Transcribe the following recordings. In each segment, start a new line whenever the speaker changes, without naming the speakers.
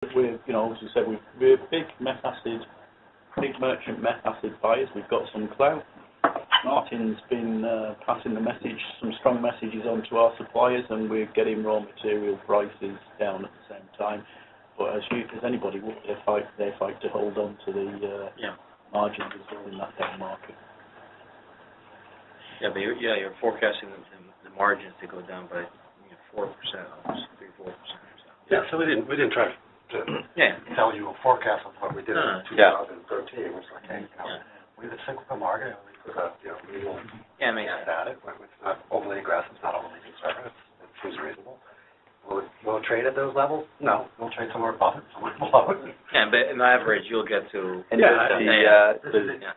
we're, as we said, we're big merchant meth acid buyers. We've got some clout. Martin's been passing the message, some strong messages on to our suppliers, and we're getting raw material prices down at the same time. But as anybody would, they fight to hold on to the margins as well in that down market.
Yeah, but you're forecasting the margins to go down by 4%, almost 3-4%.
Yeah, so we didn't try to tell you a forecast of what we did in 2013. Which like, hey, we have a cyclical market, and we put a real at it. It's not overly aggressive, it's not overly conservative. It seems reasonable. Will it trade at those levels? No, we'll trade somewhere above it, somewhere below it.
Yeah, but in average, you'll get to.
And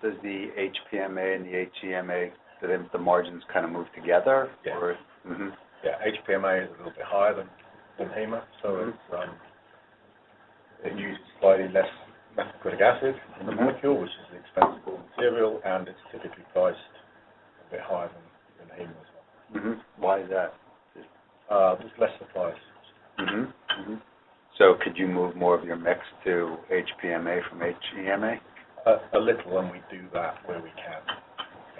does the HPMA and the HEMA, the margins kind of move together?
Yeah.
Or,
Yeah, HPMA is a little bit higher than HEMA, so it uses slightly less methacrylic acid in the molecule, which is an expensive raw material, and it's typically priced a bit higher than HEMA as well.
Why is that?
There's less supplies.
So could you move more of your mix to HPMA from HEMA?
A little, and we do that where we can.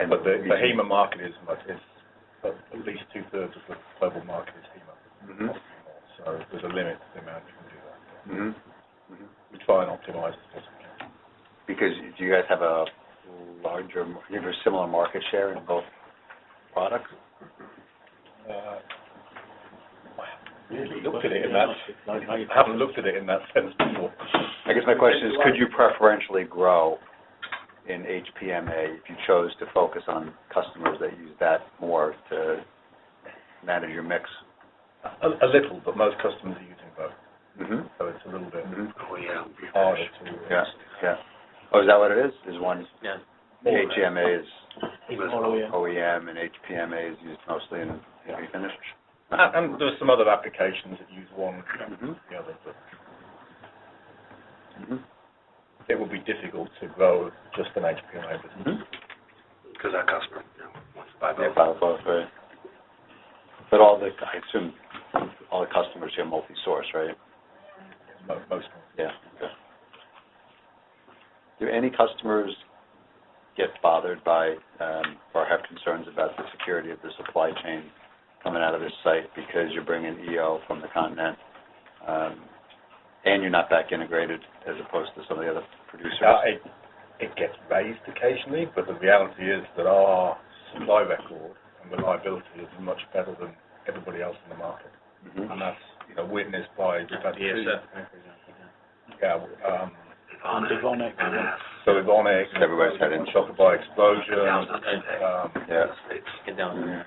But the HEMA market is at least 2/3 of the global market is HEMA. So there's a limit to the amount you can do that. We try and optimize as best we can.
Because do you guys have a similar market share in both products?
I haven't looked at it in that sense before.
I guess my question is, could you preferentially grow in HPMA if you chose to focus on customers that use that more to manage your mix?
A little, but most customers are using both. So it's a little bit harder to...
Oh, is that what it is? Is one...
Yeah.
HEMA is
OEM.
OEM and HPMA is used mostly in refinish?
And there's some other applications that use one the other, but it would be difficult to grow just an HPMA business.
Because our customer wants to buy both.
Yeah, buy both, right. But I assume all the customers here multi-source, right?
Most.
Yeah. Okay. Do any customers get bothered by or have concerns about the security of the supply chain coming out of this site because you're bringing EO from the continent and you're not back integrated as opposed to some of the other producers?
It gets raised occasionally, but the reality is that our supply record and reliability is much better than everybody else in the market. And that's witnessed by
ESF.
Evonik.
So Evonik,
everybody's had
Shocker by Explosion.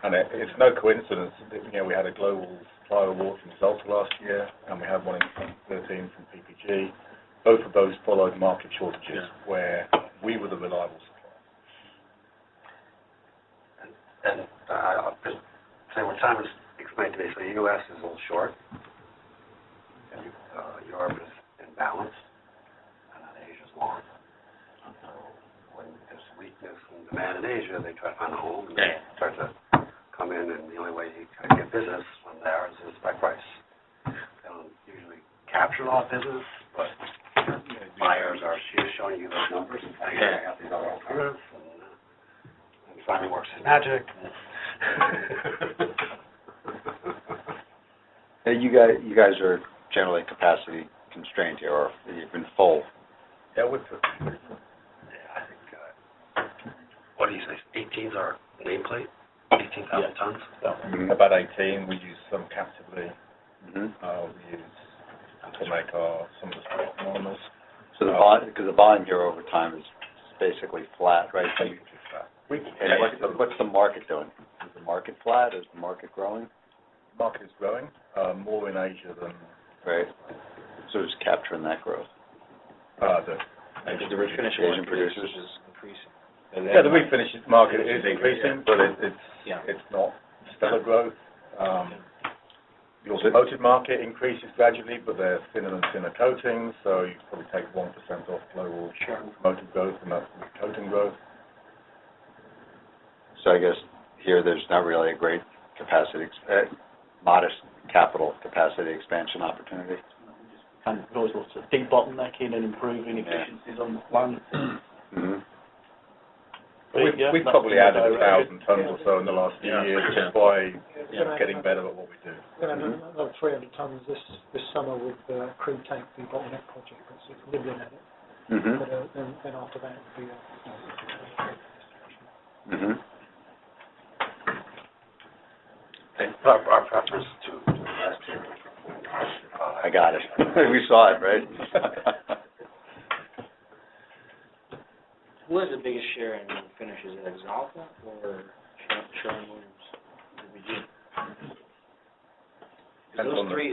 And it's no coincidence that we had a global supplier award from Xulta last year, and we had one in 2013 from PPG. Both of those followed market shortages where we were the reliable supplier.
And I'll just say what Simon explained to me. So the U.S. is a little short, and Europe is in balance, and then Asia's long. So when there's weakness in demand in Asia, they try to find a home, and they start to come in, and the only way you can get business from there is by price. They don't usually capture a lot of business, but buyers are showing you those numbers and saying, I got these other alternatives, and Simon works his magic.
You guys are generally capacity constrained here, or you've been full.
Yeah,
I think, what do you say, 18's our nameplate? 18,000 tons?
About 18. We use some captively. We use to make some of the sport monomers.
So because the volume here over time is basically flat, right? What's the market doing? Is the market flat? Is the market growing?
The market is growing, more in Asia than...
Right. So it's capturing that growth.
The
refinish
Asian producers
is increasing.
The refinish market is increasing, but it's not stellar growth. The automotive market increases gradually, but they're thinner and thinner coatings, so you probably take 1% off global automotive growth, and that's the coating growth.
So I guess here there's not really a great capacity, modest capital capacity expansion opportunity.
and we've always looked at debottlenecking and improving efficiencies on the plant.
Mhm.
We've
that's
probably
the
added
direction.
1,000 tons or so in the last few years just by getting better at what we do.
We're going to have another 300 tonnes this summer with the crew tank debottleneck project. It's nibbling at it.
Mhm.
But then after that, it'll be
Mhm.
Our preference to invest here.
I got it. We saw it, right?
Who has the biggest share in finishes, is it Axalta or Sherwin-Williams? PPG?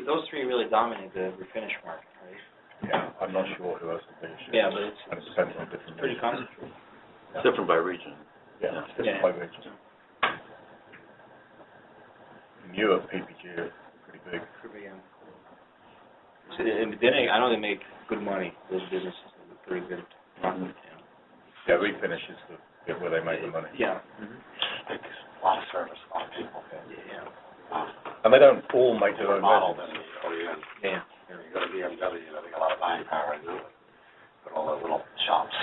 Those three really dominate the refinish market, right?
Yeah, I'm not sure who else is the biggest share.
Yeah, but
And it depends on different
pretty
regions.
concentrated.
It's different by region.
Yeah, it's different
Yeah.
by region. In Europe, PPG are pretty big.
I know they make good money, those businesses, they're pretty good profit,
Yeah, refinish is the bit where they make the money.
yeah.
Takes a lot of service, a lot of people.
And they don't all make their own
Model
resins.
than the OEM.
Yeah.
You go to BMW, they got a lot of buying power right now, but all the little shops.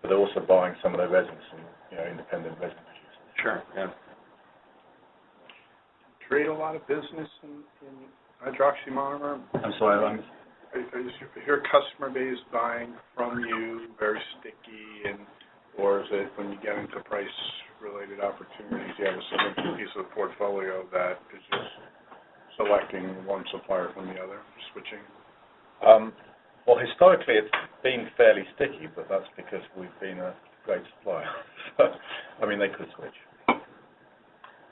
But they're also buying some of their resins from, independent resin producers.
Sure, yeah.
Trade a lot of business in hydroxymonomer?
I'm sorry,
Is your customer base buying from you very sticky, or is it when you get into price-related opportunities, you have a significant piece of the portfolio that is just selecting one supplier from the other, switching?
Well, historically, it's been fairly sticky, but that's because we've been a great supplier. I mean, they could switch.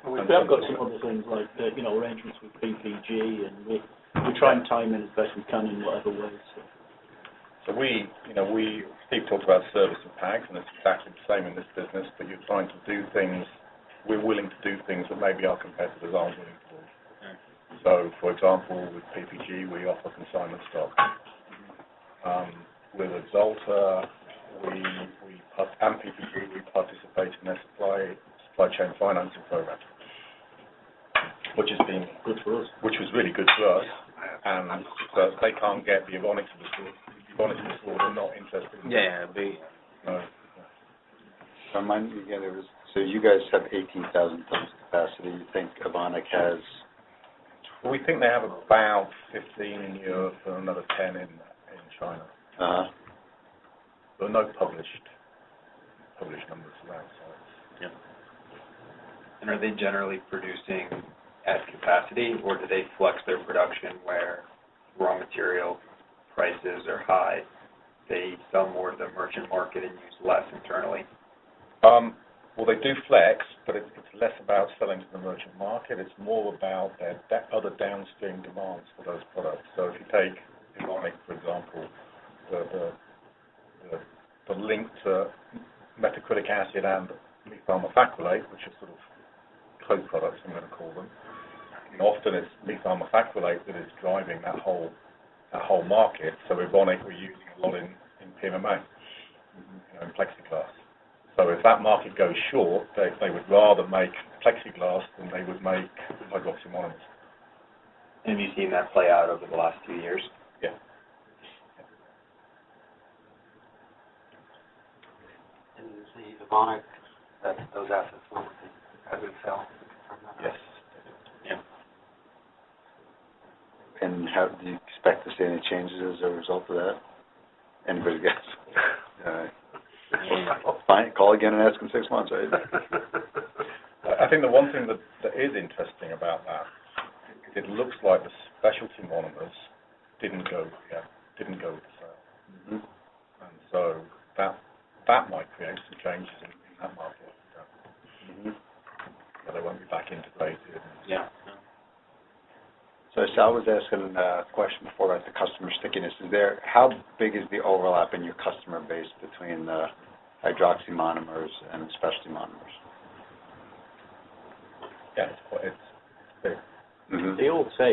We have got some other things like, arrangements with PPG, and we try and time in as best we can in whatever way.
So Steve talked about service and pags, and it's exactly the same in this business, but you're trying to do things, we're willing to do things that maybe our competitors aren't willing to do. So, for example, with PPG, we offer consignment stock. With Axalta, and PPG, we participate in their supply chain financing program, which has been
Good for us.
which was really good for us, and they can't get the Evonik to the store. Evonik to the store, they're not interested in
Yeah,
Remind me again, so you guys have 18,000 tons capacity. You think Evonik has?
Well, we think they have about 15 in Europe and another 10 in China.
Uh-huh.
There are no published numbers around, so
And are they generally producing at capacity, or do they flex their production where raw material prices are high, they sell more to the merchant market and use less internally?
well, they do flex, but it's less about selling to the merchant market. It's more about their other downstream demands for those products. So if you take Evonik, for example, the link to methacrylic acid and methyl methacrylate, which are sort of co-products, I'm going to call them. Often it's methyl methacrylate that is driving that whole market. So Evonik we're using a lot in PMMA, in plexiglass. So if that market goes short, they would rather make plexiglass than they would make hydroxymonomers.
And have you seen that play out over the last 2 years?
Yeah.
And is the Evonik, those assets not what they had been sell?
Yes.
yeah.
And how do you expect to see any changes as a result of that? Anybody guess? All right. Fine. Call again and ask in 6 months, right?
I think the one thing that is interesting about that is it looks like the specialty monomers didn't go with the sale.
Mm-hmm.
And so that might create some changes in that market.
Mm-hmm.
So they won't be back integrated.
Yeah.
So Sal was asking a question before about the customer stickiness. How big is the overlap in your customer base between the hydroxy monomers and specialty monomers?
Yeah, it's big.
Mm-hmm.
They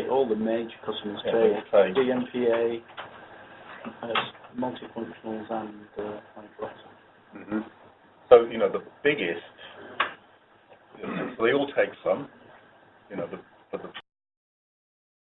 all the major customers
Yeah, they all take.
DMPA, multifunctionals and hydroxy.
Mm-hmm.
So, the biggest, so they all take some, but the